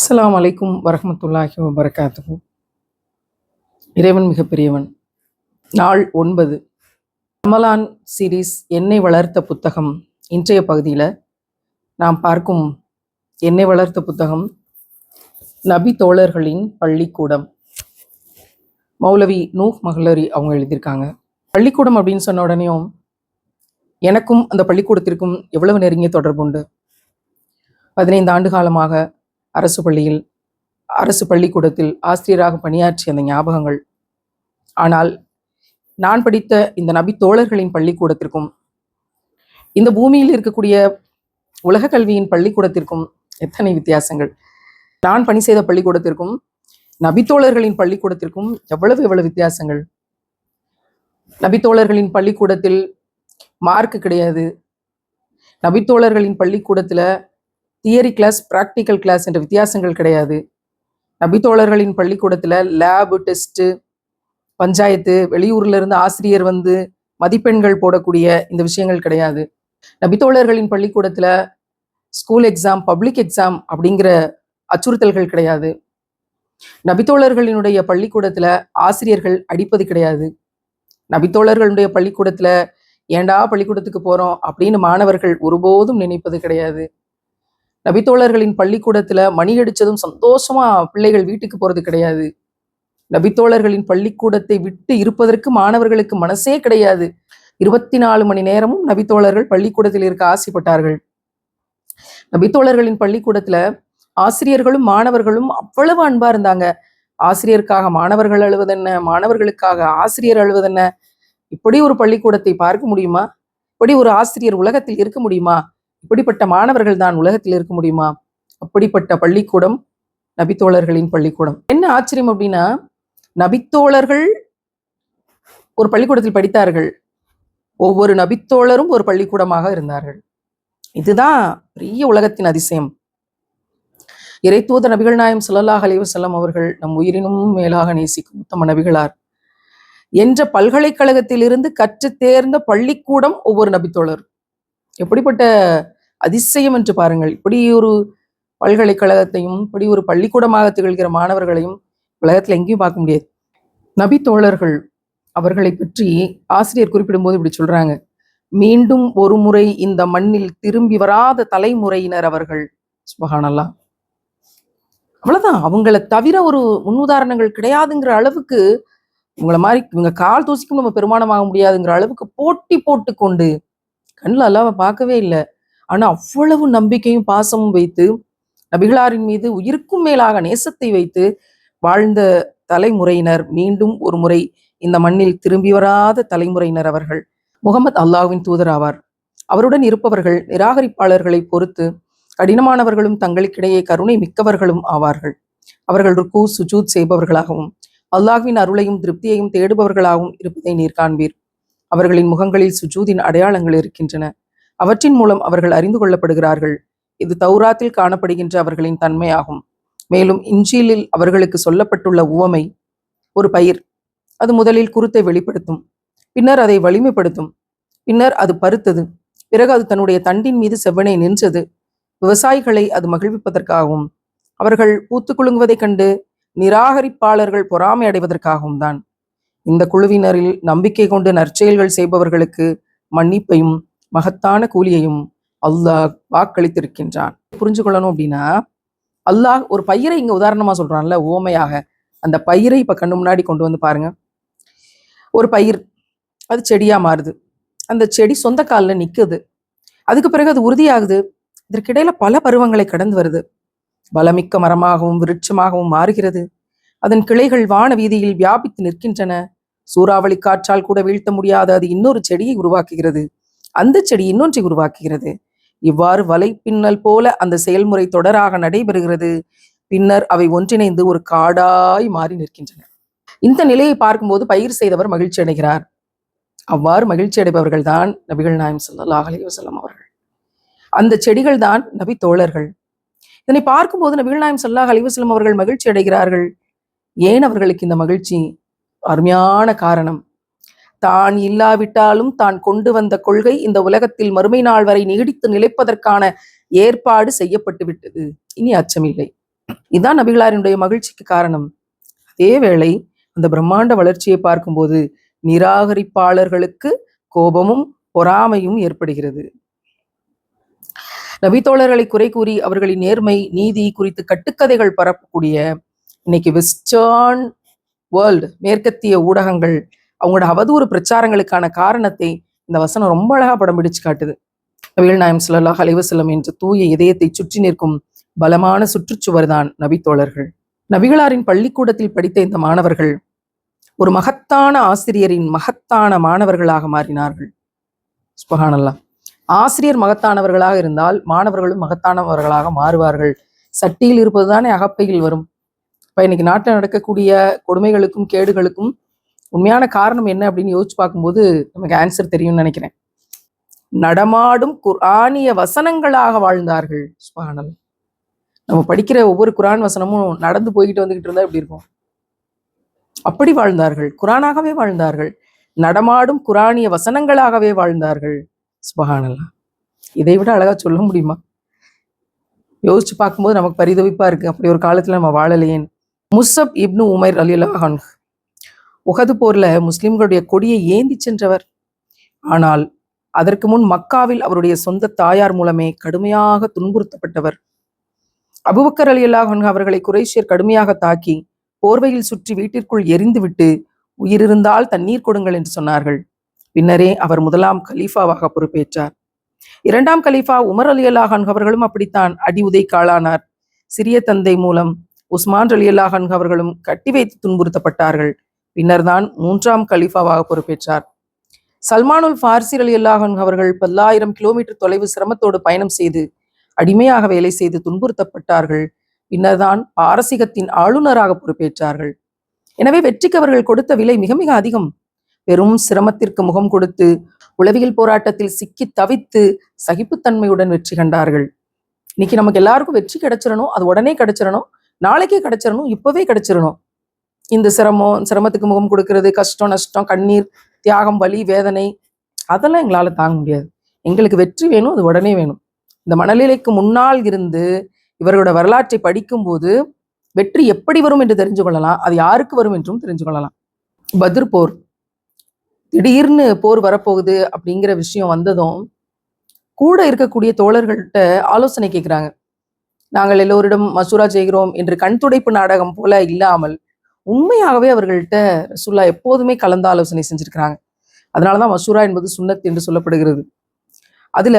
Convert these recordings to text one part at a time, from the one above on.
அஸ்ஸலாமு அலைக்கும் வரஹ்மத்துல்லாஹி வபரகாத்துஹு. இறைவன் மிகப்பெரியவன். நாள் 9 ரமலான் சீரீஸ் என்னை வளர்த்த புத்தகம். இன்றைய பகுதியில் நாம் பார்க்கும் என்னை வளர்த்த புத்தகம் நபி தோழர்களின் பள்ளிக்கூடம். மௌலவி நூஃப் மஹ்லரி அவங்க எழுதியிருக்காங்க. பள்ளிக்கூடம் அப்படின்னு சொன்ன உடனேயும் எனக்கும் அந்த பள்ளிக்கூடத்திற்கும் எவ்வளவு நெருங்கிய தொடர்பு உண்டு. 15 ஆண்டு காலமாக அரசு பள்ளிக்கூடத்தில் ஆசிரியராக பணியாற்றிய அந்த ஞாபகங்கள். ஆனால் நான் படித்த இந்த நபி தோழர்களின் பள்ளிக்கூடத்திற்கும் இந்த பூமியில் இருக்கக்கூடிய உலக கல்வியின் பள்ளிக்கூடத்திற்கும் எத்தனை வித்தியாசங்கள். நான் பணி செய்த பள்ளிக்கூடத்திற்கும் நபித்தோழர்களின் பள்ளிக்கூடத்திற்கும் எவ்வளவு வித்தியாசங்கள். நபித்தோழர்களின் பள்ளிக்கூடத்தில் மார்க் கிடையாது. நபித்தோழர்களின் பள்ளிக்கூடத்தில் தியரி கிளாஸ், ப்ராக்டிக்கல் கிளாஸ் என்ற வித்தியாசங்கள் கிடையாது. நபித்தோழர்களின் பள்ளிக்கூடத்தில் லேபு, டெஸ்ட்டு, பஞ்சாயத்து, வெளியூர்ல இருந்து ஆசிரியர் வந்து மதிப்பெண்கள் போடக்கூடிய இந்த விஷயங்கள் கிடையாது. நபித்தோழர்களின் பள்ளிக்கூடத்தில் ஸ்கூல் எக்ஸாம், பப்ளிக் எக்ஸாம் அப்படிங்கிற அச்சுறுத்தல்கள் கிடையாது. நபித்தோழர்களினுடைய பள்ளிக்கூடத்தில் ஆசிரியர்கள் அடிப்பது கிடையாது. நபித்தோழர்களுடைய பள்ளிக்கூடத்தில் ஏண்டா பள்ளிக்கூடத்துக்கு போகிறோம் அப்படின்னு மாணவர்கள் ஒருபோதும் நினைப்பது கிடையாது. நபித்தோழர்களின் பள்ளிக்கூடத்தில் மணி அடித்ததும் சந்தோஷமா பிள்ளைகள் வீட்டுக்கு போகிறது கிடையாது. நபித்தோழர்களின் பள்ளிக்கூடத்தை விட்டு இருப்பதற்கு மாணவர்களுக்கு மனசே கிடையாது. 24 மணி நேரமும் நபித்தோழர்கள் பள்ளிக்கூடத்தில் இருக்க ஆசைப்பட்டார்கள். நபித்தோழர்களின் பள்ளிக்கூடத்தில் ஆசிரியர்களும் மாணவர்களும் அவ்வளவு அன்பா இருந்தாங்க. ஆசிரியருக்காக மாணவர்கள் அழுவதென்ன, மாணவர்களுக்காக ஆசிரியர் அழுவதென்ன. இப்படி ஒரு பள்ளிக்கூடத்தை பார்க்க முடியுமா? இப்படி ஒரு ஆசிரியர் உலகத்தில் இருக்க முடியுமா? இப்படிப்பட்ட மாணவர்கள் தான் உலகத்தில் இருக்க முடியுமா? அப்படிப்பட்ட பள்ளிக்கூடம் நபித்தோழர்களின் பள்ளிக்கூடம். என்ன ஆச்சரியம் அப்படின்னா, நபித்தோழர்கள் ஒரு பள்ளிக்கூடத்தில் படித்தார்கள். ஒவ்வொரு நபித்தோழரும் ஒரு பள்ளிக்கூடமாக இருந்தார்கள். இதுதான் பெரிய உலகத்தின் அதிசயம். இறைத்தூதர் நபிகள் நாயகம் ஸல்லல்லாஹு அலைஹி வஸல்லம் அவர்கள் நம் உயிரினும் மேலாக நேசிக்கும் உத்தம நபிகளார் என்ற பல்கலைக்கழகத்திலிருந்து கற்று தேர்ந்த பள்ளிக்கூடம் ஒவ்வொரு நபித்தோழர். எப்படிப்பட்ட அதிசயம் என்று பாருங்கள். இப்படி ஒரு பல்கலைக்கழகத்தையும் இப்படி ஒரு பள்ளிக்கூடமாக திகழ்கிற மாணவர்களையும் உலகத்தில் எங்கேயும் பார்க்க முடியாது. நபித்தோழர்கள் அவர்களை பற்றி ஆசிரியர் குறிப்பிடும்போது இப்படி சொல்றாங்க: மீண்டும் ஒரு முறை இந்த மண்ணில் திரும்பி வராத தலைமுறையினர் அவர்கள். சுப்ஹானல்லாஹ். அவ்வளவுதான். அவங்களை தவிர ஒரு முன்னுதாரணங்கள் கிடையாதுங்கிற அளவுக்கு, இவங்களை மாதிரி இவங்க கால் தூசிக்கும் நம்ம பெருமானமாக முடியாதுங்கிற அளவுக்கு போட்டி போட்டு கொண்டு, கண்ணில் அல்லாஹ்வை பார்க்கவே இல்லை, ஆனா அவ்வளவு நம்பிக்கையும் பாசமும் வைத்து நபிகளாரின் மீது உயிருக்கும் மேலாக நேசத்தை வைத்து வாழ்ந்த தலைமுறையினர் மீண்டும் ஒரு முறை இந்த மண்ணில் திரும்பி வராத தலைமுறையினர் அவர்கள். முகமது அல்லாஹ்வின் தூதர் ஆவார். அவருடன் இருப்பவர்கள் நிராகரிப்பாளர்களை பொறுத்து கடினமானவர்களும் தங்களுக்கிடையே கருணை மிக்கவர்களும் ஆவார்கள். அவர்கள் ருக்கு சுஜூத் செய்பவர்களாகவும் அல்லாஹ்வின் அருளையும் திருப்தியையும் தேடுபவர்களாகவும் இருப்பதை நீர் காண்பீர். அவர்களின் முகங்களில் சுஜூதின் அடையாளங்கள் இருக்கின்றன. அவற்றின் மூலம் அவர்கள் அறிந்து கொள்ளப்படுகிறார்கள். இது தௌராத்தில் காணப்படுகின்ற அவர்களின் தன்மையாகும். மேலும் இன்ஜீலில் அவர்களுக்கு சொல்லப்பட்டுள்ள உவமை ஒரு பயிர். அது முதலில் குருத்தை வெளிப்படுத்தும், பின்னர் அதை வலிமைப்படுத்தும், பின்னர் அது பருத்தது, பிறகு அது தன்னுடைய தண்டின் மீது செவ்வனே நின்றது. விவசாயிகளை அது மகிழ்விப்பதற்காகவும் அவர்கள் பூத்து குலுங்குவதைக் கண்டு நிராகரிப்பாளர்கள் பொறாமை அடைவதற்காகவும் தான். இந்த குழுவினரில் நம்பிக்கை கொண்டு நற்செயல்கள் செய்பவர்களுக்கு மன்னிப்பையும் மகத்தான கூலியையும் அல்லாஹ் வாக்களித்திருக்கின்றான். புரிஞ்சு கொள்ளணும் அப்படின்னா, அல்லாஹ் ஒரு பயிரை இங்க உதாரணமா சொல்றான்ல, ஓமையாக. அந்த பயிரை இப்ப கண்ணு முன்னாடி கொண்டு வந்து பாருங்க. ஒரு பயிர், அது செடியா மாறுது. அந்த செடி சொந்த காலில் நிற்குது. அதுக்கு பிறகு அது உறுதியாகுது. இதற்கிடையில பல பருவங்களை கடந்து வருது. பலமிக்க மரமாகவும் விருட்சமாகவும் மாறுகிறது. அதன் கிளைகள் வான வீதியில் வியாபித்து நிற்கின்றன. சூறாவளி காற்றால் கூட வீழ்த்த முடியாத அது இன்னொரு செடியை உருவாக்குகிறது. அந்த செடி இன்னொன்றை உருவாக்குகிறது. இவ்வாறு வலை பின்னல் போல அந்த செயல்முறை தொடராக நடைபெறுகிறது. பின்னர் அவை ஒன்றிணைந்து ஒரு காடாய் மாறி நிற்கின்றன. இந்த நிலையை பார்க்கும்போது பயிர் செய்தவர் மகிழ்ச்சி அடைகிறார். அவ்வாறு மகிழ்ச்சி அடைபவர்கள் தான் நபிகள் நாயகம் ஸல்லல்லாஹு அலைஹி வஸல்லம் அவர்கள். அந்த செடிகள் தான் நபி தோழர்கள். இதனை பார்க்கும்போது நபிகள் நாயகம் ஸல்லல்லாஹு அலைஹி வஸல்லம் அவர்கள் மகிழ்ச்சி அடைகிறார்கள். ஏன் அவர்களுக்கு இந்த மகிழ்ச்சி? அருமையான காரணம். தான் இல்லாவிட்டாலும் தான் கொண்டு வந்த கொள்கை இந்த உலகத்தில் மறுமை நாள் வரை நீடித்து நிலைப்பதற்கான ஏற்பாடு செய்யப்பட்டு விட்டது. இனி அச்சமில்லை. இதுதான் நபிகளாரினுடைய மகிழ்ச்சிக்கு காரணம். அதே வேளை அந்த பிரம்மாண்ட வளர்ச்சியை பார்க்கும்போது நிராகரிப்பாளர்களுக்கு கோபமும் பொறாமையும் ஏற்படுகிறது. நபித்தோழர்களை குறை கூறி அவர்களின் நேர்மை நீதி குறித்து கட்டுக்கதைகள் பரப்பக்கூடிய இன்னைக்கு வெஸ்டர்ன் வேர்ல்டு, மேற்கத்திய ஊடகங்கள் அவங்களோட அவதூறு பிரச்சாரங்களுக்கான காரணத்தை இந்த வசனம் ரொம்ப அழகா படம் பிடிச்சு காட்டுது. நபிகள் நாயம் ஸல்லல்லாஹு அலைஹி வஸல்லம் என்ற தூய இதயத்தை சுற்றி நிற்கும் பலமான சுற்றுச்சுவர் தான் நபித்தோழர்கள். நபிகளாரின் பள்ளிக்கூடத்தில் படித்த இந்த மாணவர்கள் ஒரு மகத்தான ஆசிரியரின் மகத்தான மாணவர்களாக மாறினார்கள். சுப்ஹானல்லாஹ். ஆசிரியர் மகத்தானவர்களாக இருந்தால் மாணவர்களும் மகத்தானவர்களாக மாறுவார்கள். சட்டியில் இருப்பதுதானே அகப்பையில் வரும். இப்ப இன்னைக்கு நாட்டில் நடக்கக்கூடிய கொடுமைகளுக்கும் கேடுகளுக்கும் உண்மையான காரணம் என்ன அப்படின்னு யோசிச்சு பார்க்கும்போது நமக்கு ஆன்சர் தெரியும்னு நினைக்கிறேன். நடமாடும் குர்ஆனிய வசனங்களாக வாழ்ந்தார்கள். சுப்ஹானல்லாஹ். நம்ம படிக்கிற ஒவ்வொரு குர்ஆன் வசனமும் நடந்து போய்கிட்டு வந்துகிட்டு இருந்தா எப்படி இருக்கும்? அப்படி வாழ்ந்தார்கள். குர்ஆனாகவே வாழ்ந்தார்கள். நடமாடும் குர்ஆனிய வசனங்களாகவே வாழ்ந்தார்கள். சுப்ஹானல்லாஹ். இதை விட அழகா சொல்ல முடியுமா? யோசிச்சு பார்க்கும்போது நமக்கு பரிதவிப்பா இருக்கு. அப்படி ஒரு காலத்துல நம்ம வாழலையேன். முஸ்அப் இப்னு உமைர் ரலியல்லாஹு அன்ஹு உஹது போர்ல முஸ்லிம்களுடைய கொடியை ஏந்தி சென்றவர். ஆனால் அதற்கு முன் மக்காவில் அவருடைய சொந்த தாயார் மூலமே கடுமையாக துன்புறுத்தப்பட்டவர். அபூபக்கர் ரலியல்லாஹு அன்ஹு அவர்களை குறைஷியர் கடுமையாக தாக்கி போர்வையில் சுற்றி வீட்டிற்குள் எரிந்துவிட்டு உயிரிருந்தால் தண்ணீர் கொடுங்கள் என்று சொன்னார்கள். பின்னரே அவர் முதலாம் கலீஃபாவாக பொறுப்பேற்றார். இரண்டாம் கலீஃபா உமர் ரலியல்லாஹு அன்ஹு அவர்களும் அப்படித்தான் அடி உதைக்கு ஆளானார். சிறிய தந்தை மூலம் உஸ்மான் ரலியல்லாஹு அன்ஹு அவர்களும் கட்டி வைத்து துன்புறுத்தப்பட்டார்கள். பின்னர் தான் மூன்றாம் கலீஃபாவாக பொறுப்பேற்றார். சல்மானுல் ஃபார்சி ரலியல்லாஹு அன்ஹு அவர்கள் 10,000 கிலோமீட்டர் தொலைவு சிரமத்தோடு பயணம் செய்து அடிமையாக வேலை செய்து துன்புறுத்தப்பட்டார்கள். பின்னர் தான் பாரசீகத்தின் ஆளுநராக பொறுப்பேற்றார்கள். எனவே வெற்றிக்கு அவர்கள் கொடுத்த விலை மிக மிக அதிகம். பெரும் சிரமத்திற்கு முகம் கொடுத்து உளவியல் போராட்டத்தில் சிக்கி தவித்து சகிப்புத்தன்மையுடன் வெற்றி கண்டார்கள். இன்னைக்கு நமக்கு எல்லாருக்கும் வெற்றி கிடைச்சிடணும், அது உடனே கிடைச்சிடணும், நாளைக்கே கிடைச்சிடணும், இப்பவே கிடைச்சிடணும். இந்த சிரமத்துக்கு முகம் கொடுக்கிறது, கஷ்டம் நஷ்டம் கண்ணீர் தியாகம் வலி வேதனை அதெல்லாம் எங்களால தாங்க முடியாது. எங்களுக்கு வெற்றி வேணும், அது உடனே வேணும். இந்த மனநிலைக்கு முன்னால் இருந்து இவர்களோட வரலாற்றை படிக்கும்போது வெற்றி எப்படி வரும் என்று தெரிஞ்சு கொள்ளலாம், அது யாருக்கு வரும் என்றும் தெரிஞ்சு கொள்ளலாம். பத்ர் போர், திடீர்னு போர் வரப்போகுது அப்படிங்கிற விஷயம் வந்ததும் கூட இருக்கக்கூடிய தோழர்கள்ட்ட ஆலோசனை கேட்குறாங்க. நாங்கள் எல்லோரிடம் மசூரா செய்கிறோம் என்று கண் துடைப்பு நாடகம் போல இல்லாமல் உண்மையாகவே அவர்கள்ட்ட ரசூல்லா எப்போதுமே கலந்து ஆலோசனை செஞ்சிருக்கிறாங்க. அதனாலதான் மசூரா என்பது சுன்னத் என்று சொல்லப்படுகிறது. அதுல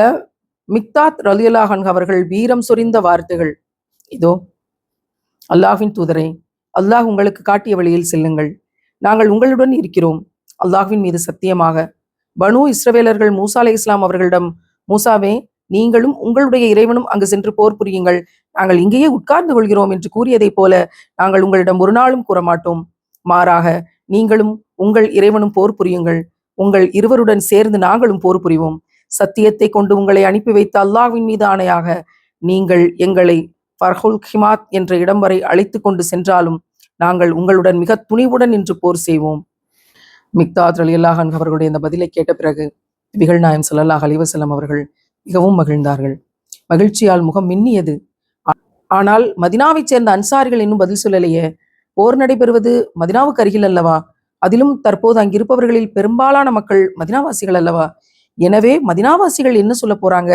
மிக்தாத் ரலியல்லாஹு அன்ஹு அவர்கள் வீரம் சொரிந்த வார்த்தைகள் இதோ, அல்லாஹ்வின் தூதரை, அல்லாஹ் உங்களுக்கு காட்டிய வழியில் செல்லுங்கள், நாங்கள் உங்களுடன் இருக்கிறோம். அல்லாஹ்வின் மீது சத்தியமாக பனு இஸ்ரவேலர்கள் மூசா அலைஹிஸ்ஸலாம் அவர்களிடம், மூசாவே, நீங்களும் உங்களுடைய இறைவனும் அங்கு சென்று போர் புரியுங்கள், நாங்கள் இங்கேயே உட்கார்ந்து கொள்கிறோம் என்று கூறியதைப் போல நாங்கள் உங்களிடம் ஒரு நாளும் கூற மாட்டோம். மாறாக நீங்களும் உங்கள் இறைவனும் போர் புரியுங்கள், உங்கள் இருவருடன் சேர்ந்து நாங்களும் போர் புரிவோம். சத்தியத்தை கொண்டு உங்களை அனுப்பி வைத்த அல்லாஹ்வின் மீது ஆணையாக நீங்கள் எங்களை ஃபர்ஹுல் ஹிமாத் என்ற இடம் வரை அழைத்து கொண்டு சென்றாலும் நாங்கள் உங்களுடன் மிக துணிவுடன் நின்று போர் செய்வோம். மிக்தாத் ரலியல்லாஹு அன்ஹு அவர்களுடைய இந்த பதிலை கேட்ட பிறகு நபிகள் நாயகம் ஸல்லல்லாஹு அலைஹி வஸல்லம் அவர்கள் மிகவும் மகிழ்ந்தார்கள். மகிழ்ச்சியால் முகம் மின்னியது. ஆனால் மதினாவைச் சேர்ந்த அன்சாரிகள் இன்னும் பதில் சொல்லலையே. போர் நடைபெறுவது மதினாவுக்கு அருகில் அல்லவா? அதிலும் தற்போது அங்கிருப்பவர்களில் பெரும்பாலான மக்கள் மதினாவாசிகள் அல்லவா? எனவே மதினாவாசிகள் என்ன சொல்ல போறாங்க,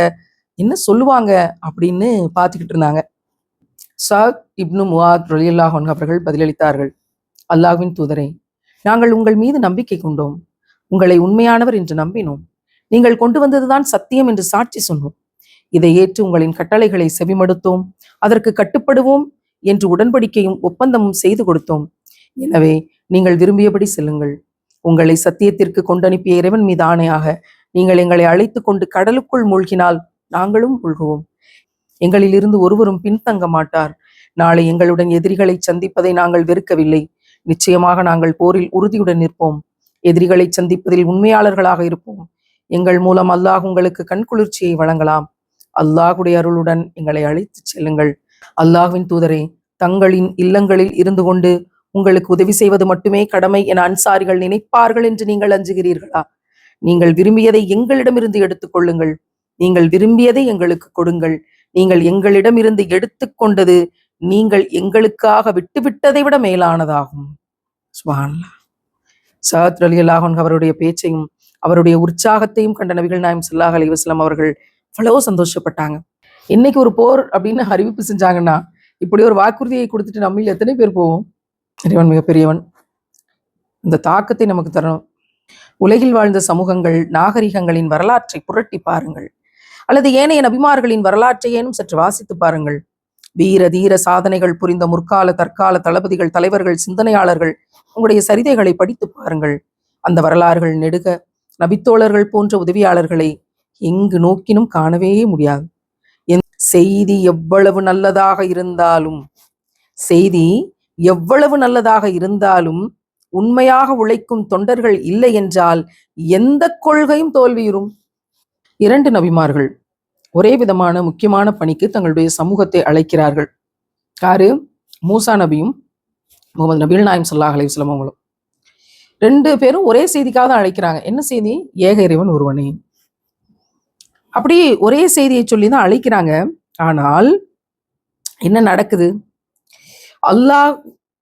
என்ன சொல்லுவாங்க அப்படின்னு பார்த்துக்கிட்டு இருந்தாங்க. சாத் இப்னு முஆத் ரலியல்லாஹு அன்ஹு அவர்கள் பதிலளித்தார்கள். அல்லாஹ்வின் தூதரை, நாங்கள் உங்கள் மீது நம்பிக்கை கொண்டோம், உங்களை உண்மையானவர் என்று நம்பினோம், நீங்கள் கொண்டு வந்ததுதான் சத்தியம் என்று சாட்சி சொன்னோம். இதை ஏற்று உங்களின் கட்டளைகளை செவிமடுத்தோம், அதற்கு கட்டுப்படுவோம் என்று உடன்படிக்கையும் ஒப்பந்தமும் செய்து கொடுத்தோம். எனவே நீங்கள் விரும்பியபடி செல்லுங்கள். உங்களை சத்தியத்திற்கு கொண்டனுப்பிய இறைவன் மீது ஆணையாக நீங்கள் எங்களை அழைத்து கொண்டு கடலுக்குள் மூழ்கினால் நாங்களும் மூழ்குவோம். எங்களிலிருந்து ஒருவரும் பின்தங்க மாட்டார். நாளை எங்களுடன் எதிரிகளை சந்திப்பதை நாங்கள் வெறுக்கவில்லை. நிச்சயமாக நாங்கள் போரில் உறுதியுடன் நிற்போம். எதிரிகளை சந்திப்பதில் உண்மையாளர்களாக இருப்போம். எங்கள் மூலம் அல்லாஹ் உங்களுக்கு கண்குளிர்ச்சியை வழங்கலாம். அல்லாஹுடைய அருளுடன் எங்களை அழைத்து செல்லுங்கள். அல்லாஹ்வின் தூதரே, தங்களின் இல்லங்களில் இருந்து கொண்டு உங்களுக்கு உதவி செய்வது மட்டுமே கடமை என அன்சாரிகள் நினைப்பார்கள் என்று நீங்கள் அஞ்சுகிறீர்களா? நீங்கள் விரும்பியதை எங்களிடமிருந்து எடுத்துக்கொள்ளுங்கள். நீங்கள் விரும்பியதை எங்களுக்கு கொடுங்கள். நீங்கள் எங்களிடமிருந்து எடுத்துக்கொண்டது நீங்கள் எங்களுக்காக விட்டுவிட்டதை விட மேலானதாகும். சுப்ஹானல்லாஹ். சஅத் ரலியல்லாஹு அன்ஹு அவருடைய பேச்சையும் அவருடைய உற்சாகத்தையும் கண்ட நபிகள் நாயகம் ஸல்லல்லாஹு அலைஹி வஸல்லம் அவர்கள் அவ்வளவு சந்தோஷப்பட்டாங்க. இன்னைக்கு ஒரு போர் அப்படின்னு அறிவிப்பு செஞ்சாங்கன்னா, இப்படி ஒரு வாக்குறுதியை கொடுத்துட்டு நம்மில் எத்தனை பேர் போவோம்? இறைவன் மிகப்பெரியவன். இந்த தாக்கத்தை நமக்கு தரணும். உலகில் வாழ்ந்த சமூகங்கள், நாகரிகங்களின் வரலாற்றை புரட்டி பாருங்கள், அல்லது ஏனைய நபிமார்களின் வரலாற்றையேனும் சற்று வாசித்து பாருங்கள். வீர தீர சாதனைகள் புரிந்த முற்கால தற்கால தளபதிகள், தலைவர்கள், சிந்தனையாளர்கள், உங்களுடைய சரிதைகளை படித்து பாருங்கள். அந்த வரலாறுகள் நெடுக நபித்தோழர்கள் போன்ற உதவியாளர்களை எங்கு நோக்கினும் காணவே முடியாது. செய்தி எவ்வளவு நல்லதாக இருந்தாலும் உண்மையாக உழைக்கும் தொண்டர்கள் இல்லை என்றால் எந்த கொள்கையும் தோல்வியுறும். 2 நபிமார்கள் ஒரே விதமான முக்கியமான பணிக்கு தங்களுடைய சமூகத்தை அழைக்கிறார்கள். யாரு? மூசா நபியும் முகமது நபிகள் நாயகம் ஸல்லல்லாஹு அலைஹி வஸல்லம் அவங்களும். 2 பேரும் ஒரே செய்திக்காக தான் அழைக்கிறாங்க. என்ன செய்தி? ஏக இறைவன் ஒருவனே. அப்படி ஒரே செய்தியை சொல்லி தான் அழைக்கிறாங்க. ஆனால் என்ன நடக்குது? அல்லாஹ்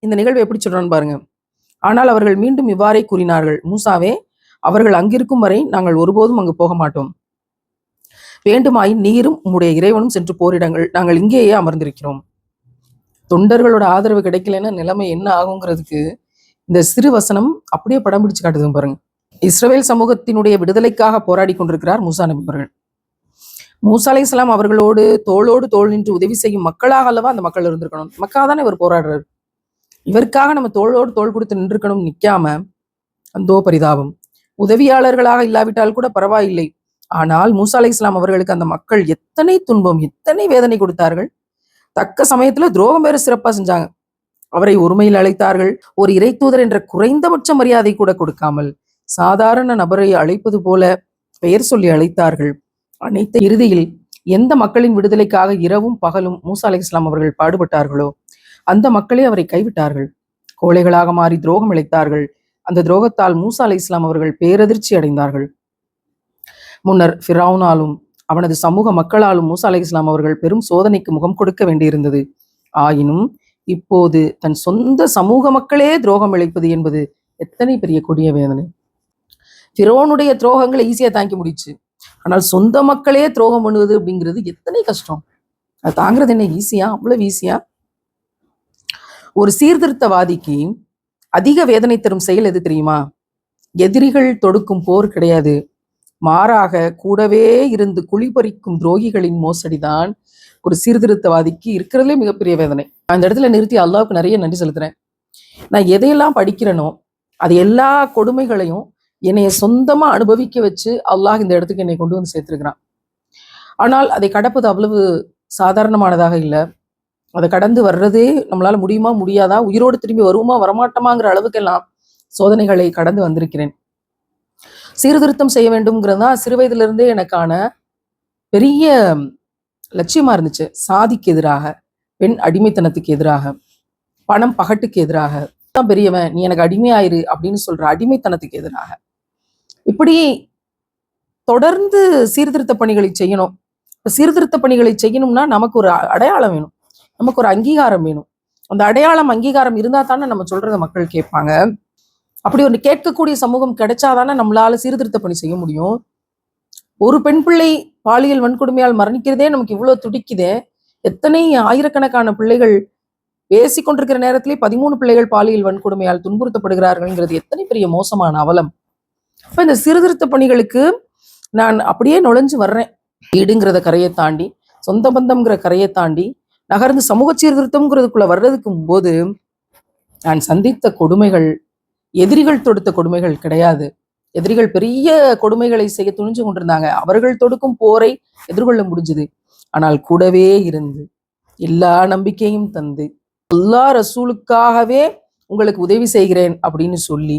இந்த நிகழ்வை எப்படி சொல்றான்னு பாருங்க. ஆனால் அவர்கள் மீண்டும் இவ்வாறே கூறினார்கள், மூசாவே, அவர்கள் அங்கிருக்கும் வரை நாங்கள் ஒருபோதும் அங்கு போக மாட்டோம். வேண்டுமாயின் நீரும் உம்முடைய இறைவனும் சென்று போரிடங்கள், நாங்கள் இங்கேயே அமர்ந்திருக்கிறோம். தொண்டர்களோட ஆதரவு கிடைக்கலன்னா நிலைமை என்ன ஆகுங்கிறதுக்கு இந்த சிறு வசனம் அப்படியே படம் பிடிச்சு காட்டுதுங்க பாருங்க. இஸ்ரவேல் சமூகத்தினுடைய விடுதலைக்காக போராடி கொண்டிருக்கிறார் மூசா நபி அவர்கள். மூசா அலைஹிஸ்ஸலாம் அவர்களோடு தோளோடு தோள் நின்று உதவி செய்யும் மக்களாக அல்லவா அந்த மக்கள் இருந்திருக்கணும். நமக்காக தானே இவர் போராடுறாரு. இவருக்காக நம்ம தோளோடு தோள் கொடுத்து நின்றுக்கணும், நிற்காம அந்தோ பரிதாபம். உதவியாளர்களாக இல்லாவிட்டால் கூட பரவாயில்லை. ஆனால் மூசா அலைஹிஸ்ஸலாம் அவர்களுக்கு அந்த மக்கள் எத்தனை துன்பம், எத்தனை வேதனை கொடுத்தார்கள். தக்க சமயத்துல துரோகம் வேறு சிறப்பா செஞ்சாங்க. அவரை ஒருமையில் அழைத்தார்கள். ஒரு இறை தூதர் என்ற குறைந்தபட்ச மரியாதை கூட கொடுக்காமல் சாதாரண நபரை அழைப்பது போல பெயர் சொல்லி அழைத்தார்கள். அனைத்து இறுதியில் எந்த மக்களின் விடுதலைக்காக இரவும் பகலும் மூசா அலைஹிஸ்ஸலாம் அவர்கள் பாடுபட்டார்களோ அந்த மக்களே அவரை கைவிட்டார்கள். கோழைகளாக மாறி துரோகம் இழைத்தார்கள். அந்த துரோகத்தால் மூசா அலைஹிஸ்ஸலாம் அவர்கள் பேரதிர்ச்சி அடைந்தார்கள். முன்னர் ஃபிரௌனாலும் அவனது சமூக மக்களாலும் மூசா அலைஹிஸ்ஸலாம் அவர்கள் பெரும் சோதனைக்கு முகம் கொடுக்க வேண்டியிருந்தது. ஆயினும் இப்போது தன் சொந்த சமூக மக்களே துரோகம் இழைப்பது என்பது எத்தனை பெரிய கொடிய வேதனை. ஃபிரௌனுடைய துரோகங்களை ஈஸியா தாங்கி முடிச்சு, ஆனால் சொந்த மக்களே துரோகம் பண்ணுவது அப்படிங்கிறது எத்தனை கஷ்டம். அது தாங்கிறது என்ன ஈஸியா? அவ்வளவு ஈஸியா? ஒரு சீர்திருத்தவாதிக்கு அதிக வேதனை தரும் செயல் எது தெரியுமா? எதிரிகள் தொடுக்கும் போர் கிடையாது, மாறாக கூடவே இருந்து குழிபறிக்கும் துரோகிகளின் மோசடிதான் ஒரு சீர்திருத்தவாதிக்கு இருக்கிறதுலே மிகப்பெரிய வேதனை. அந்த இடத்துல நிறுத்தி அல்லாஹ்வுக்கு நிறைய நன்றி செலுத்துறேன். நான் எதையெல்லாம் படிக்கிறேனோ அது எல்லா கொடுமைகளையும் என்னைய சொந்தமா அனுபவிக்க வச்சு அல்லாஹ் இந்த இடத்துக்கு என்னை கொண்டு வந்து சேர்த்திருக்கிறான். ஆனால் அதை கடப்பது அவ்வளவு சாதாரணமானதாக இல்லை. அதை கடந்து வர்றதே நம்மளால முடியுமா முடியாதா, உயிரோடு திரும்பி வருவோமா வரமாட்டோமாங்கிற அளவுக்கெல்லாம் சோதனைகளை கடந்து வந்திருக்கிறேன். சீர்திருத்தம் செய்ய வேண்டும்ங்கிறது தான் சிறு வயதிலிருந்தே எனக்கான பெரிய லட்சியமா இருந்துச்சு. சாதிக்கு எதிராக, பெண் அடிமைத்தனத்துக்கு எதிராக, பணம் பகட்டுக்கு எதிராக, தான் பெரியவன் நீ எனக்கு அடிமையாயிரு அப்படின்னு சொல்ற அடிமைத்தனத்துக்கு எதிராக, இப்படி தொடர்ந்து சீர்திருத்த பணிகளை செய்யணும். சீர்திருத்த பணிகளை செய்யணும்னா நமக்கு ஒரு அடையாளம் வேணும், நமக்கு ஒரு அங்கீகாரம் வேணும். அந்த அடையாளம் அங்கீகாரம் இருந்தா தானே நம்ம சொல்றத மக்கள் கேட்பாங்க. அப்படி ஒன்று கேட்கக்கூடிய சமூகம் கிடைச்சாதானே நம்மளால சீர்திருத்த பணி செய்ய முடியும். ஒரு பெண் பிள்ளை பாலியல் வன்கொடுமையால் மரணிக்கிறதே நமக்கு இவ்வளவு துடிக்குதே. எத்தனை ஆயிரக்கணக்கான பிள்ளைகள் பேசிக்கொண்டிருக்கிற நேரத்திலே 13 பிள்ளைகள் பாலியல் வன்கொடுமையால் துன்புறுத்தப்படுகிறார்கள்ங்கிறது எத்தனை பெரிய மோசமான அவலம். அப்ப இந்த சீர்திருத்த பணிகளுக்கு நான் அப்படியே நுழைஞ்சு வர்றேன். வீடுங்கிறத கரையை தாண்டி, சொந்த பந்தம்ங்கிற கரையை தாண்டி நகர்ந்து சமூக சீர்திருத்தம்ங்கிறதுக்குள்ள வர்றதுக்கு போது நான் சந்தித்த கொடுமைகள் எதிரிகள் தொடுத்த கொடுமைகள் கிடையாது. எதிரிகள் பெரிய கொடுமைகளை செய்ய துணிஞ்சு கொண்டிருந்தாங்க. அவர்கள் தொடுக்கும் போரை எதிர்கொள்ள முடிஞ்சது. ஆனால் கூடவே இருந்து எல்லா நம்பிக்கையும் தந்து அல்லாஹ் ரசூலுக்காகவே உங்களுக்கு உதவி செய்கிறேன் அப்படின்னு சொல்லி,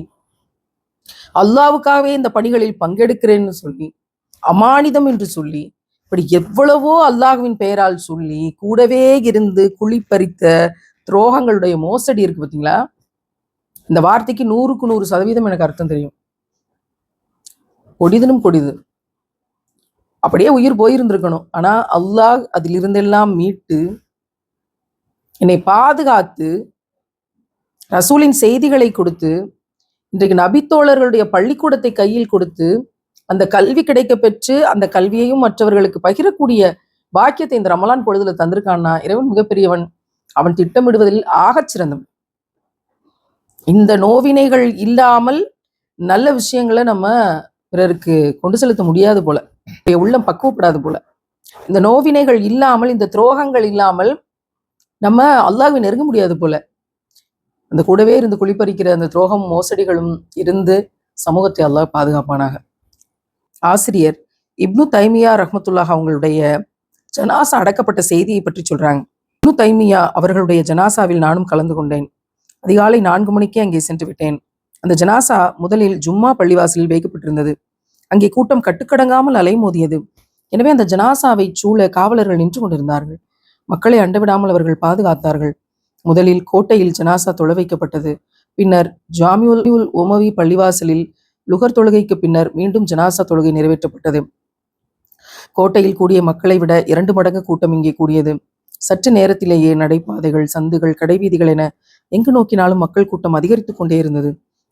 அல்லாவுக்காகவே இந்த பணிகளில் பங்கெடுக்கிறேன்னு சொல்லி, அமானிதம் என்று சொல்லி, இப்படி எவ்வளவோ அல்லாஹ்வின் பெயரால் சொல்லி கூடவே இருந்து குழிப்பறித்த துரோகங்களுடைய மோசடி இருக்கு பார்த்தீங்களா. இந்த வார்த்தைக்கு 100க்கு 100% எனக்கு அர்த்தம் தெரியும். கொடிதனும் கொடிது. அப்படியே உயிர் போயிருந்திருக்கணும். ஆனா அல்லாஹ் அதிலிருந்தெல்லாம் மீட்டு என்னை பாதுகாத்து ரசூலின் செய்திகளை கொடுத்து இன்றைக்கு நபித்தோழர்களுடைய பள்ளிக்கூடத்தை கையில் கொடுத்து அந்த கல்வி கிடைக்க பெற்று அந்த கல்வியையும் மற்றவர்களுக்கு பகிரக்கூடிய பாக்கியத்தை இந்த ரமலான் பொழுதுல தந்திருக்கான்னா இறைவன் மிகப்பெரியவன். அவன் திட்டமிடுவதில் ஆகச் சிறந்தவன். இந்த நோவினைகள் இல்லாமல் நல்ல விஷயங்களை நம்ம பிறருக்கு கொண்டு செலுத்த முடியாது போல, உள்ளம் பக்குவப்படாது போல. இந்த நோவினைகள் இல்லாமல், இந்த துரோகங்கள் இல்லாமல் நம்ம அல்லாஹ்வை நெருங்க முடியாது போல. அந்த கூடவே இருந்து குளிப்பறிக்கிற அந்த துரோகம் மோசடிகளும் இருந்து சமூகத்தை அல்லாஹ் பாதுகாப்பானாக. ஆசிரியர் இப்னு தைமியா ரஹ்மத்துல்லாஹ் அவங்களுடைய ஜனாசா அடக்கப்பட்ட செய்தியை பற்றி சொல்றாங்க. இப்னு தைமியா அவர்களுடைய ஜனாசாவில் நானும் கலந்து கொண்டேன். அதிகாலை 4 மணிக்கே அங்கே சென்று விட்டேன். அந்த ஜனாசா முதலில் ஜும்மா பள்ளிவாசலில் வைக்கப்பட்டிருந்தது. அங்கே கூட்டம் கட்டுக்கடங்காமல் அலைமோதியது. எனவே அந்த ஜனாசாவை சூழ காவலர்கள் நின்று கொண்டிருந்தார்கள். மக்களை அண்டவிடாமல் அவர்கள் பாதுகாத்தார்கள். முதலில் கோட்டையில் ஜனாசா தொழ வைக்கப்பட்டது. பின்னர் ஜாமியுல் உமவி பள்ளிவாசலில் லுகர் தொழுகைக்கு பின்னர் மீண்டும் ஜனாசா தொழுகை நிறைவேற்றப்பட்டது. கோட்டையில் கூடிய மக்களை விட 2 மடங்கு கூட்டம் இங்கே கூடியது. சற்று நேரத்திலேயே நடைபாதைகள், சந்துகள், கடைவீதிகள் என எங்கு நோக்கினாலும் மக்கள் கூட்டம் அதிகரித்துக் கொண்டே இருந்தது.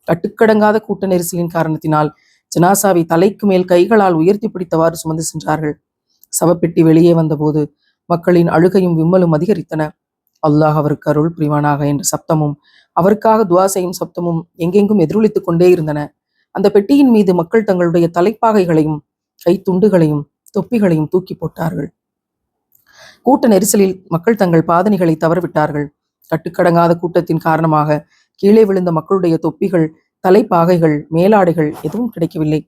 கட்டுக்கடங்காத கூட்ட நெரிசலின் காரணத்தினால் ஜனாசாவை தலைக்கு மேல் கைகளால் உயர்த்தி பிடித்தவாறு சுமந்து சென்றார்கள். சவப்பெட்டி வெளியே வந்தபோது மக்களின் அழுகையும் விம்மலும் அதிகரித்தன. அல்லாஹ் அவருக்கு அருள் புரிவானாக என்ற சப்தமும் அவருக்காக துவா செய்யும் சப்தமும் எங்கெங்கும் எதிரொலித்துக் கொண்டே இருந்தன. அந்த பெட்டியின் மீது மக்கள் தங்களுடைய தலைப்பாகைகளையும் கை துண்டுகளையும் தொப்பிகளையும் தூக்கி போட்டார்கள். கூட்ட நெரிசலில் மக்கள் தங்கள் பாதணிகளை தவறவிட்டார்கள். கட்டுக்கடங்காத கூட்டத்தின் காரணமாக கீழே விழுந்த மக்களுடைய தொப்பிகள், தலைப்பாகைகள், மேலாடைகள் எதுவும் கிடைக்கவில்லை.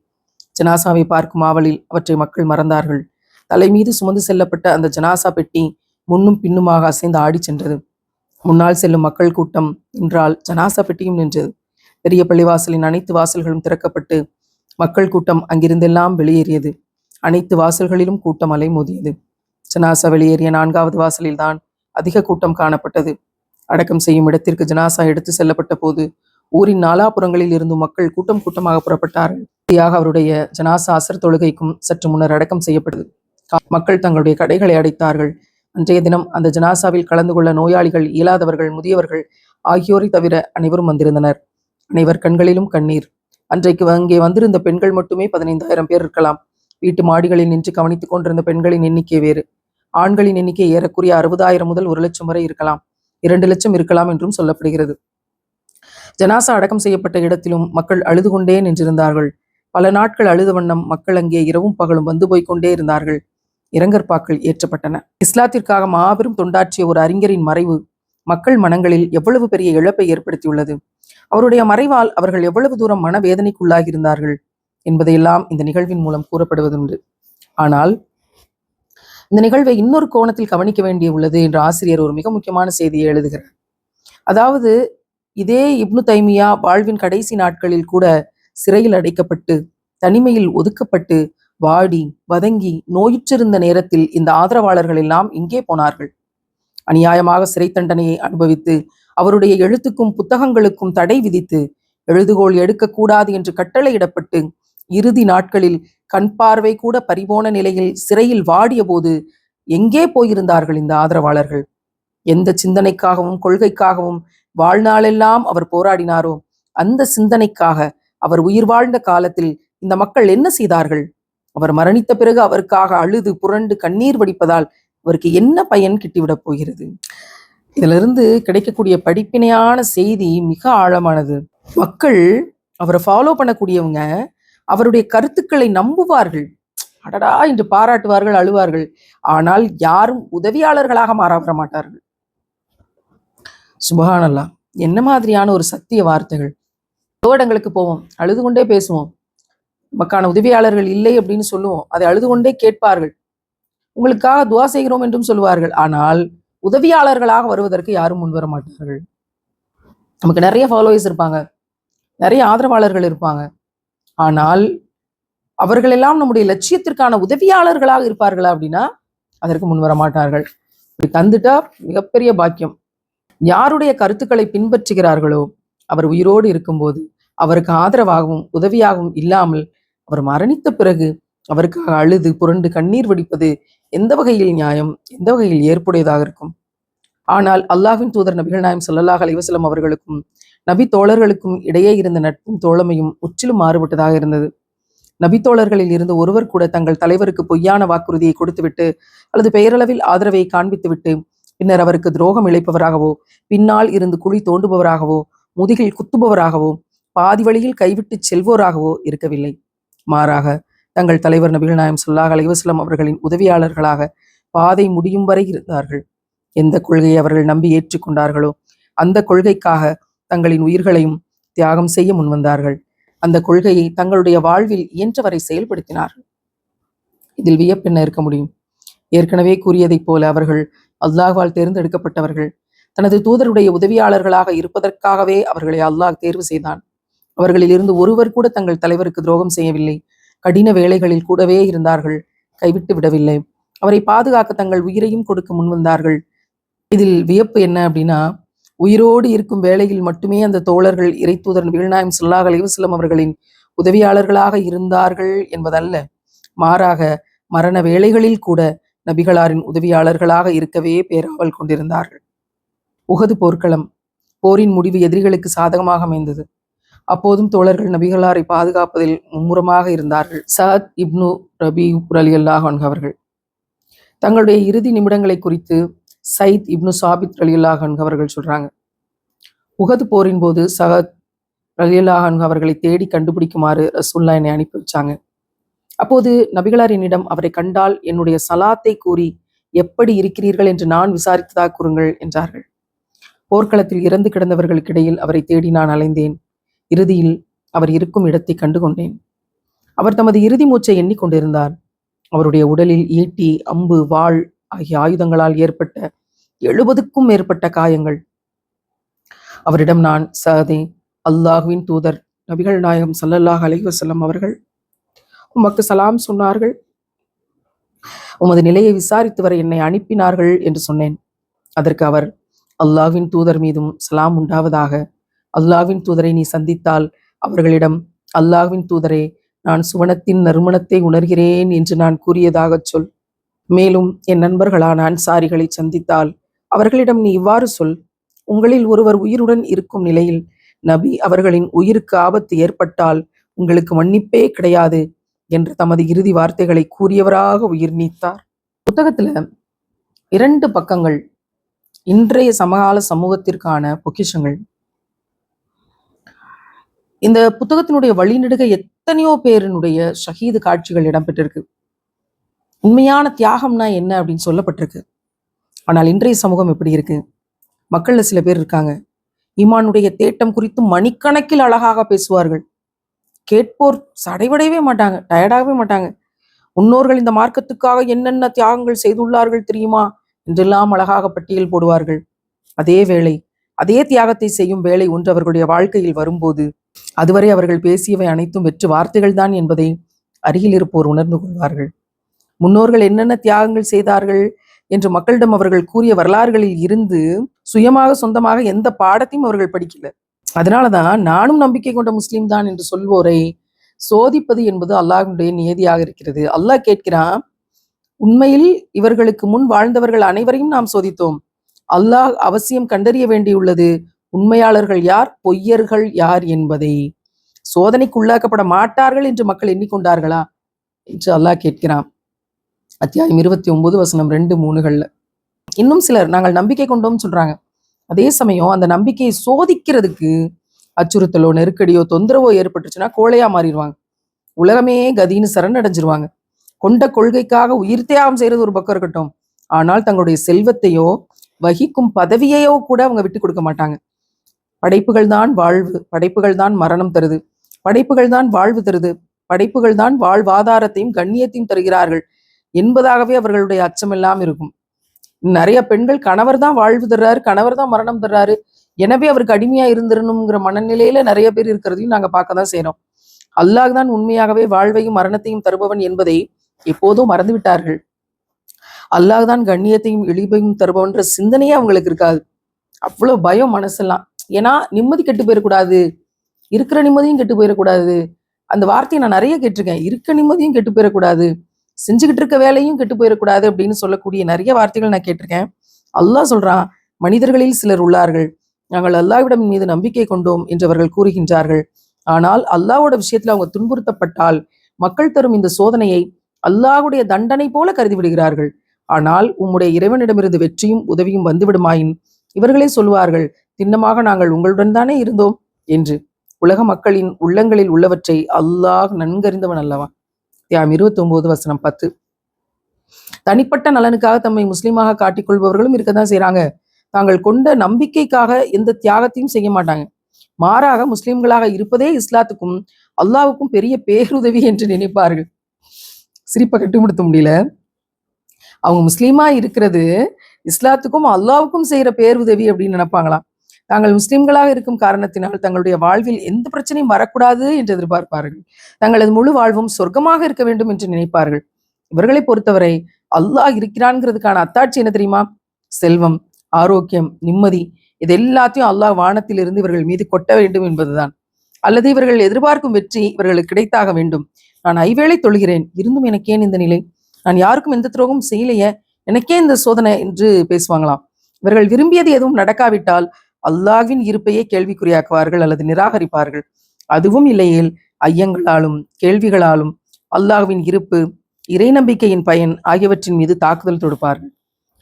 ஜனாசாவை பார்க்கும் ஆவலில் அவற்றை மக்கள் மறந்தார்கள். தலை மீது சுமந்து செல்லப்பட்ட அந்த ஜனாசா பெட்டி முன்னும் பின்னுமாக அசைந்து ஆடி சென்றது. முன்னால் செல்லும் மக்கள் கூட்டம் நின்றால் ஜனாசா பெட்டியும் நின்றது. பெரிய பள்ளிவாசலின் அனைத்து வாசல்களும் திறக்கப்பட்டு மக்கள் கூட்டம் அங்கிருந்தெல்லாம் வெளியேறியது. அனைத்து வாசல்களிலும் கூட்டம் அலைமோதியது. ஜனாசா வெளியேறிய 4வது வாசலில்தான் அதிக கூட்டம் காணப்பட்டது. அடக்கம் செய்யும் இடத்திற்கு ஜனாசா எடுத்து செல்லப்பட்ட போது ஊரின் நாலாபுறங்களில் இருந்து மக்கள் கூட்டம் கூட்டமாக புறப்பட்டார்கள். அவருடைய ஜனாசா அசர் தொழுகைக்கும் சற்று முன்னர் அடக்கம் செய்யப்பட்டது. மக்கள் தங்களுடைய கடைகளை அடைத்தார்கள். அன்றைய தினம் அந்த ஜனாசாவில் கலந்து கொள்ள நோயாளிகள், இயலாதவர்கள், முதியவர்கள் ஆகியோரை தவிர அனைவரும் வந்திருந்தனர். அனைவர் கண்களிலும் கண்ணீர். அன்றைக்கு அங்கே வந்திருந்த பெண்கள் மட்டுமே 15,000 பேர் இருக்கலாம். வீட்டு மாடிகளில் நின்று கவனித்துக் கொண்டிருந்த பெண்களின் எண்ணிக்கை வேறு. ஆண்களின் எண்ணிக்கை ஏறக்குறைய 60,000 முதல் 1 லட்சம் வரை இருக்கலாம், 2 லட்சம் இருக்கலாம் என்றும் சொல்லப்படுகிறது. ஜனாசா அடக்கம் செய்யப்பட்ட இடத்திலும் மக்கள் அழுது கொண்டே நின்றிருந்தார்கள். பல நாட்கள் அழுத வண்ணம் மக்கள் அங்கே இரவும் பகலும் வந்து போய்கொண்டே இருந்தார்கள். இரங்கற்பாக்கள் ஏற்றப்பட்டன. இஸ்லாத்திற்காக மாபெரும் தொண்டாற்றிய ஒரு அறிஞரின் மறைவு மக்கள் மனங்களில் எவ்வளவு பெரிய இழப்பை ஏற்படுத்தியுள்ளது. அவருடைய மறைவால் அவர்கள் எவ்வளவு தூரம் மனவேதனைக்குள்ளாகி இருந்தார்கள் என்பதையெல்லாம் இந்த நிகழ்வின் மூலம் கூறப்படுவதுண்டு. ஆனால் இந்த நிகழ்வை இன்னொரு கோணத்தில் கவனிக்க வேண்டிய உள்ளது என்று ஆசிரியர் ஒரு மிக முக்கியமான செய்தியை எழுதுகிறார். அதாவது, இதே இப்னு தைமியா வாழ்வின் கடைசி நாட்களில் கூட சிறையில் அடைக்கப்பட்டு தனிமையில் ஒதுக்கப்பட்டு வாடி வதங்கி நோயுற்றிருந்த நேரத்தில் இந்த ஆதரவாளர்கள் எல்லாம் இங்கே போனார்கள். அநியாயமாக சிறை தண்டனையை அனுபவித்து அவருடைய எழுத்துக்கும் புத்தகங்களுக்கும் தடை விதித்து எழுதுகோள் எடுக்கக்கூடாது என்று கட்டளையிடப்பட்டு இறுதி நாட்களில் கண் பார்வை கூட பறிபோன நிலையில் சிறையில் வாடிய போது எங்கே போயிருந்தார்கள் இந்த ஆதரவாளர்கள்? எந்த சிந்தனைக்காகவும் கொள்கைக்காகவும் வாழ்நாளெல்லாம் அவர் போராடினாரோ அந்த சிந்தனைக்காக அவர் உயிர் வாழ்ந்த காலத்தில் இந்த மக்கள் என்ன செய்தார்கள்? அவர் மரணித்த பிறகு அவருக்காக அழுது புரண்டு கண்ணீர் வடிப்பதால் அவருக்கு என்ன பயன் கிட்டிவிடப் போகிறது? இதிலிருந்து கிடைக்கக்கூடிய படிப்பினையான செய்தி மிக ஆழமானது. மக்கள் அவரை ஃபாலோ பண்ணக்கூடியவங்க அவருடைய கருத்துக்களை நம்புவார்கள், அடடா என்று பாராட்டுவார்கள், அழுவார்கள். ஆனால் யாரும் உதவியாளர்களாக மாற வர மாட்டார்கள். சுபஹானல்லாஹ், என்ன மாதிரியான ஒரு சத்திய வார்த்தைகள்! இடங்களுக்கு போவோம், அழுது கொண்டே பேசுவோம், நமக்கான உதவியாளர்கள் இல்லை அப்படின்னு சொல்லுவோம், அதை அழுது கொண்டே கேட்பார்கள், உங்களுக்காக துவா செய்கிறோம் என்றும் சொல்லுவார்கள். ஆனால் உதவியாளர்களாக வருவதற்கு யாரும் முன்வர மாட்டார்கள். நமக்கு நிறைய ஃபாலோவர்ஸ் இருப்பாங்க, நிறைய ஆதரவாளர்கள் இருப்பாங்க. ஆனால் அவர்களெல்லாம் நம்முடைய லட்சியத்திற்கான உதவியாளர்களாக இருப்பார்களா அப்படின்னா அதற்கு முன்வர மாட்டார்கள். இப்படி தந்துட்டா மிகப்பெரிய பாக்கியம். யாருடைய கருத்துக்களை பின்பற்றுகிறார்களோ அவர் உயிரோடு இருக்கும்போது அவருக்கு ஆதரவாகவும் உதவியாகவும் இல்லாமல் அவர் மரணித்த பிறகு அவருக்காக அழுது புரண்டு கண்ணீர் வடிப்பது எந்த வகையில் நியாயம், எந்த வகையில் ஏற்புடையதாக இருக்கும்? ஆனால் அல்லாஹ்வின் தூதர் நபிகள் நாயம் ஸல்லல்லாஹு அலைஹி வஸல்லம் அவர்களுக்கும் நபி தோழர்களுக்கும் இடையே இருந்த நட்பும் தோழமையும் முற்றிலும் மாறுபட்டதாக இருந்தது. நபி தோழர்களில் இருந்து ஒருவர் கூட தங்கள் தலைவருக்கு பொய்யான வாக்குறுதியை கொடுத்துவிட்டு அல்லது பெயரளவில் ஆதரவை காண்பித்துவிட்டு பின்னர் அவருக்கு துரோகம் இழைப்பவராகவோ, பின்னால் இருந்து குழி தோண்டுபவராகவோ, முதுகில் குத்துபவராகவோ, பாதி வழியில் கைவிட்டு செல்வோராகவோ இருக்கவில்லை. மாறாக தங்கள் தலைவர் நபிகள் நாயம் ஸல்லல்லாஹு அலைஹி வஸல்லம் அவர்களின் உதவியாளர்களாக பாதை முடியும் வரை இருந்தார்கள். எந்த கொள்கையை அவர்கள் நம்பி ஏற்றுக்கொண்டார்களோ அந்த கொள்கைக்காக தங்களின் உயிர்களையும் தியாகம் செய்ய முன்வந்தார்கள். அந்த கொள்கையை தங்களுடைய வாழ்வில் இயன்றவரை செயல்படுத்தினார்கள். இதில் வியப்பென்ன இருக்க முடியும்? ஏற்கனவே கூறியதைப் போல அவர்கள் அல்லாஹ்வால் தேர்ந்தெடுக்கப்பட்டவர்கள். தனது தூதருடைய உதவியாளர்களாக இருப்பதற்காகவே அவர்களை அல்லாஹ் தேர்வு செய்தான். அவர்களில் இருந்து ஒருவர் கூட தங்கள் தலைவருக்கு துரோகம் செய்யவில்லை. கடின வேளைகளில் கூடவே இருந்தார்கள், கைவிட்டு விடவில்லை. அவரை பாதுகாக்க தங்கள் உயிரையும் கொடுக்க முன்வந்தார்கள். இதில் வியப்பு என்ன அப்படின்னா, உயிரோடு இருக்கும் வேளையில் மட்டுமே அந்த தோழர்கள் இறை தூதர் நபிகள் நாயகம் ஸல்லல்லாஹு அலைஹி வஸல்லம் அவர்களின் உதவியாளர்களாக இருந்தார்கள் என்பதல்ல, மாறாக மரண வேளைகளில் கூட நபிகளாரின் உதவியாளர்களாக இருக்கவே பேராவல் கொண்டிருந்தார்கள். உஹது போர்க்களம். போரின் முடிவு எதிரிகளுக்கு சாதகமாக அமைந்தது. அப்போதும் தோழர்கள் நபிகளாரை பாதுகாப்பதில் மும்முரமாக இருந்தார்கள். சஅத் இப்னு ரபீ ரலியல்லாஹு அன்ஹு அவர்கள் தங்களுடைய இறுதி நிமிடங்களை குறித்து சயித் இப்னு சாபித் ரலியல்லாஹு அன்ஹு அவர்கள் சொல்றாங்க. உஹது போரின் போது சஅத் ரலியல்லாஹு அன்ஹு அவர்களை தேடி கண்டுபிடிக்குமாறு ரசூலுல்லாஹ் என்னை அனுப்பி வச்சாங்க. அப்போது நபிகளார் என்னிடம், அவரை கண்டால் என்னுடைய சலாத்தை கூறி எப்படி இருக்கிறீர்கள் என்று நான் விசாரித்ததாக கூறுங்கள் என்றார்கள். போர்க்களத்தில் இறந்து கிடந்தவர்களுக்கிடையில் அவரை தேடி நான் அலைந்தேன். இறுதியில் அவர் இருக்கும் இடத்தை கண்டுகொண்டேன். அவர் தமது இறுதி மூச்சை எண்ணிக்கொண்டிருந்தார். அவருடைய உடலில் ஈட்டி, அம்பு, வாள் ஆகிய ஆயுதங்களால் ஏற்பட்ட 70க்கும் மேற்பட்ட காயங்கள். அவரிடம் நான், சஅதே, அல்லாஹ்வின் தூதர் நபிகள் நாயகம் ஸல்லல்லாஹு அலைஹி வஸல்லம் அவர்கள் உமக்கு சலாம் சொன்னார்கள். உமது நிலையை விசாரித்து வர என்னை அனுப்பினார்கள் என்று சொன்னேன். அதற்கு அவர், அல்லாஹ்வின் தூதர் மீதும் சலாம் உண்டாவதாக. அல்லாஹ்வின் தூதரை நீ சந்தித்தால் அவர்களிடம், அல்லாஹ்வின் தூதரே, நான் சுவனத்தின் நறுமணத்தை உணர்கிறேன் என்று நான் கூறியதாகச் சொல். மேலும் என் நண்பர்களான அன்சாரிகளை சந்தித்தால் அவர்களிடம் நீ இவ்வாறு சொல், உங்களில் ஒருவர் உயிருடன் இருக்கும் நிலையில் நபி அவர்களின் உயிருக்கு ஆபத்து ஏற்பட்டால் உங்களுக்கு மன்னிப்பே கிடையாது என்று தமது இறுதி வார்த்தைகளை கூறியவராக உயிர் நீத்தார். புத்தகத்துல 2 பக்கங்கள் இன்றைய சமகால சமூகத்திற்கான பொக்கிஷங்கள். இந்த புத்தகத்தினுடைய வழிநெடுக எத்தனையோ பேரினுடைய ஷஹீது காட்சிகள் இடம்பெற்றிருக்கு. உண்மையான தியாகம்னா என்ன அப்படின்னு சொல்லப்பட்டிருக்கு. ஆனால் இன்றைய சமூகம் எப்படி இருக்கு? மக்கள்ல சில பேர் இருக்காங்க, ஈமானுடைய தேட்டம் குறித்து மணிக்கணக்கில் அழகாக பேசுவார்கள். கேட்போர் சடைவடையவே மாட்டாங்க, டயர்டாகவே மாட்டாங்க. முன்னோர்கள் இந்த மார்க்கத்துக்காக என்னென்ன தியாகங்கள் செய்துள்ளார்கள் தெரியுமா என்றெல்லாம் அழகாக பட்டியல் போடுவார்கள். அதே வேளை அதே தியாகத்தை செய்யும் வேளை ஒன்று அவர்களுடைய வாழ்க்கையில் வரும்போது அதுவரை அவர்கள் பேசியவை அனைத்தும் வெற்று வார்த்தைகள் தான் என்பதை அருகில் இருப்போர் உணர்ந்து கொள்வார்கள். முன்னோர்கள் என்னென்ன தியாகங்கள் செய்தார்கள் என்று மக்களிடம் அவர்கள் கூறிய வரலாறுகளில் இருந்து சுயமாக சொந்தமாக எந்த பாடத்தையும் அவர்கள் படிக்கல. அதனாலதான் நானும் நம்பிக்கை கொண்ட முஸ்லீம் தான் என்று சொல்வோரை சோதிப்பது என்பது அல்லாஹ்வுடைய நியதியாக இருக்கிறது. அல்லாஹ் கேட்கிறான், உண்மையில் இவர்களுக்கு முன் வாழ்ந்தவர்கள் அனைவரையும் நாம் சோதித்தோம். அல்லாஹ் அவசியம் கண்டறிய வேண்டியுள்ளது உண்மையாளர்கள் யார், பொய்யர்கள் யார் என்பதை. சோதனைக்கு உள்ளாக்கப்பட மாட்டார்கள் என்று மக்கள் எண்ணிக்கொண்டார்களா என்று அல்லாஹ் கேட்கிறான். அத்தியாயம் 29 வசனம் 2, 3. இன்னும் சிலர் நாங்கள் நம்பிக்கை கொண்டோம் சொல்றாங்க. அதே சமயம் அந்த நம்பிக்கையை சோதிக்கிறதுக்கு அச்சுறுத்தலோ, நெருக்கடியோ, தொந்தரவோ ஏற்பட்டுச்சுன்னா கோழையா மாறிடுவாங்க. உலகமே கதின்னு சரணடைஞ்சிருவாங்க. கொண்ட கொள்கைக்காக உயிர் தியாகம் செய்யறது ஒரு பக்கம் இருக்கட்டும், ஆனால் தங்களுடைய செல்வத்தையோ வகிக்கும் பதவியையோ கூட அவங்க விட்டு கொடுக்க மாட்டாங்க. படைப்புகள் தான் வாழ்வு, படைப்புகள் தான் மரணம் தருது, படைப்புகள் தான் வாழ்வு தருது, படைப்புகள் தான் வாழ்வாதாரத்தையும் கண்ணியத்தையும் தருகிறார்கள் என்பதாகவே அவர்களுடைய அச்சமெல்லாம் இருக்கும். நிறைய பெண்கள் கணவர் தான் வாழ்வு தர்றாரு, கணவர் தான் மரணம் தர்றாரு, எனவே அவருக்கு அடிமையா இருந்திரணுங்கிற மனநிலையில நிறைய பேர் இருக்கிறதையும் நாங்க பார்க்க தான் செய்யறோம். அல்லாஹ் தான் உண்மையாகவே வாழ்வையும் மரணத்தையும் தருபவன் என்பதை எப்போதும் மறந்து விட்டார்கள். அல்லாஹ் தான் கண்ணியத்தையும் இழிவையும் தருபவன்ற சிந்தனையே அவங்களுக்கு இருக்காது. அவ்வளவு பயம் மனசெல்லாம். ஏன்னா நிம்மதி கெட்டு போயிடக்கூடாது, இருக்கிற நிம்மதியும் கெட்டு போயிடக்கூடாது. அந்த வார்த்தையை நான் நிறைய கேட்டிருக்கேன். இருக்க நிம்மதியும் கெட்டு போயிடக்கூடாது, செஞ்சுக்கிட்டு இருக்க வேலையும் கெட்டு போயிடக்கூடாது அப்படின்னு சொல்லக்கூடிய நிறைய வார்த்தைகள் நான் கேட்டிருக்கேன். அல்லாஹ் சொல்றான், மனிதர்களில் சிலர் உள்ளார்கள், நாங்கள் அல்லாஹ்விடம் மீது நம்பிக்கை கொண்டோம் என்றவர்கள் கூறுகின்றார்கள். ஆனால் அல்லாஹ்வோட விஷயத்துல அவங்க துன்புறுத்தப்பட்டால் மக்கள் தரும் இந்த சோதனையை அல்லாஹ்வுடைய தண்டனை போல கருதி விடுகிறார்கள். ஆனால் உம்முடைய இறைவனிடமிருந்து வெற்றியும் உதவியும் வந்துவிடுமாயின் இவர்களே சொல்வார்கள், திண்ணமாக நாங்கள் உங்களுடன் தானே இருந்தோம் என்று. உலக மக்களின் உள்ளங்களில் உள்ளவற்றை அல்லாஹ் நன்கறிந்தவன் அல்லவா. தியாம் 29 வசனம் 10. தனிப்பட்ட நலனுக்காக தம்மை முஸ்லீமாக காட்டிக்கொள்பவர்களும் இருக்கத்தான் செய்றாங்க. தாங்கள் கொண்ட நம்பிக்கைக்காக எந்த தியாகத்தையும் செய்ய மாட்டாங்க. மாறாக முஸ்லிம்களாக இருப்பதே இஸ்லாத்துக்கும் அல்லாஹ்வுக்கும் பெரிய பேருதவி என்று நினைப்பார்கள். சிரிப்பை கட்டுப்படுத்த முடியல. அவங்க முஸ்லீமா இருக்கிறது இஸ்லாத்துக்கும் அல்லாஹ்வுக்கும் செய்யற பேருதவி அப்படின்னு நினைப்பாங்களாம். தாங்கள் முஸ்லிம்களாக இருக்கும் காரணத்தினால் தங்களுடைய வாழ்வில் எந்த பிரச்சனையும் வரக்கூடாது என்று எதிர்பார்ப்பார்கள். தங்களது முழு வாழ்வும் சொர்க்கமாக இருக்க வேண்டும் என்று நினைப்பார்கள். இவர்களை பொறுத்தவரை அல்லாஹ் இருக்கிறான்ங்கிறதுக்கான அத்தாட்சி என்ன தெரியுமா? செல்வம், ஆரோக்கியம், நிம்மதி, இது எல்லாத்தையும் அல்லாஹ் வானத்திலிருந்து இவர்கள் மீது கொட்ட வேண்டும் என்பதுதான். அல்லது இவர்கள் எதிர்பார்க்கும் வெற்றி இவர்களுக்கு கிடைத்தாக வேண்டும். நான் ஐவேளை தொழுகிறேன், இருந்தும் எனக்கேன் இந்த நிலை? நான் யாருக்கும் எந்த துரோகமும் செய்யலையே, எனக்கே இந்த சோதனை என்று பேசுவாங்களாம். இவர்கள் விரும்பியது எதுவும் நடக்காவிட்டால் அல்லாஹ்வின் இருப்பையே கேள்விக்குறியாக்குவார்கள் அல்லது நிராகரிப்பார்கள். அதுவும் இல்லையேல் ஐயங்களாலும் கேள்விகளாலும் அல்லாஹ்வின் இருப்பு, இறை நம்பிக்கையின் பயன் ஆகியவற்றின் மீது தாக்குதல் தொடுப்பார்கள்.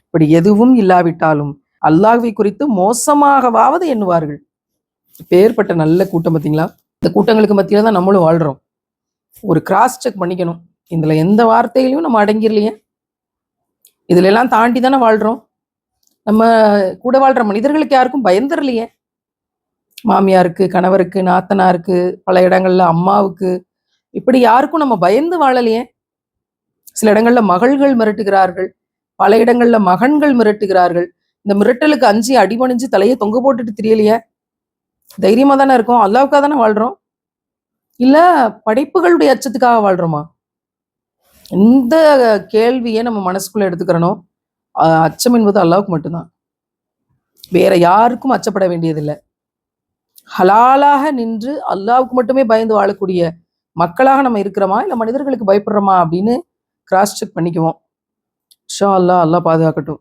இப்படி எதுவும் இல்லாவிட்டாலும் அல்லாஹ்வை குறித்து மோசமாகவாவது எண்ணுவார்கள். பேர்பட்ட நல்ல கூட்டம் பார்த்தீங்களா? இந்த கூட்டங்களுக்கு மத்தியில தான் நம்மளும் வாழ்றோம். ஒரு கிராஸ் செக் பண்ணிக்கணும். இதுல எந்த வார்த்தையிலையும் நம்ம அடங்கிடலையே, இதுல எல்லாம் தாண்டி தானே வாழ்றோம். நம்ம கூட வாழ்ற மனிதர்களுக்கு யாருக்கும் பயந்துடலையே. மாமியாருக்கு, கணவருக்கு, நாத்தனாருக்கு, பல இடங்கள்ல அம்மாவுக்கு, இப்படி யாருக்கும் நம்ம பயந்து வாழலையே. சில இடங்கள்ல மகள்கள் மிரட்டுகிறார்கள், பல இடங்கள்ல மகன்கள் மிரட்டுகிறார்கள். இந்த மிரட்டலுக்கு அஞ்சி அடிபணிஞ்சு தலையை தொங்க போட்டுட்டு தெரியலையே. தைரியமா தானே இருக்கோம். அல்லாவுக்காக தானே வாழ்றோம். இல்ல படைப்புகளுடைய அச்சத்துக்காக வாழ்றோமா? இந்த கேள்வியை நம்ம மனசுக்குள்ள எடுத்துக்கிறணும். அச்சம் என்பது அல்லாவுக்கு மட்டும்தான், வேற யாருக்கும் அச்சப்பட வேண்டியதில்லை. ஹலாலாக நின்று அல்லாவுக்கு மட்டுமே பயந்து வாழக்கூடிய மக்களாக நம்ம இருக்கிறோமா, இல்லை மனிதர்களுக்கு பயப்படுறோமா அப்படின்னு கிராஸ் செக் பண்ணிக்குவோம். இன்ஷா அல்லாஹ், அல்லாஹ் பாதுகாக்கட்டும்.